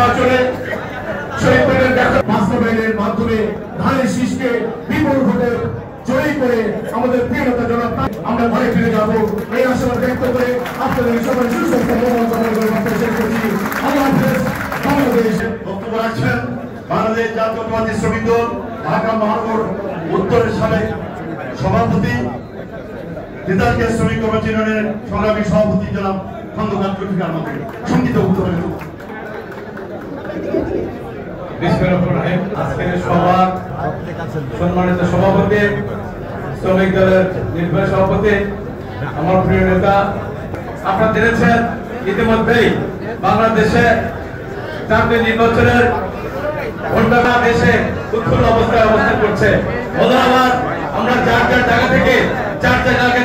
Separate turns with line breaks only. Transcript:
নির্বাচনে শহীদদের বাস্তবায়নের মাধ্যমে ধানের শীষকে বিপুল ভোটে জয়ী করে আমাদের প্রিয়তা জনক আমরা ঘরে ফিরে যাবো এই আশাবাদ ব্যক্ত করে আপনাদের সবাই সুস্বাস্থ্য মঙ্গল কামনা করে বক্তব্য শেষ করছি। আল্লাহ হাফেজ। বাংলাদেশ
বক্তব্য রাখছেন বাংলাদেশ জাতীয়তাবাদী শ্রমিক দল ঢাকা মহানগর উত্তরের সাবেক সভাপতি নেতাকে শ্রমিক কমিটি ইউনিয়নের সংগ্রামী সভাপতি জনাব খন্দকার জুলফিকার মন্ত্রী সংগীত উত্তরে
আজকের সভা সম্মানিত সভাপতি, শ্রমিক দলের নির্বাহী সভাপতি, আমার প্রিয় নেতা, আপনারা জেনেছেন ইতিমধ্যেই বাংলাদেশে চারটি নির্বাচনের ভোটদাতা দেশে উৎফুল্ল অবস্থায় অবস্থান করছে। আমরা যার যার জায়গা থেকে চার জায়গাকে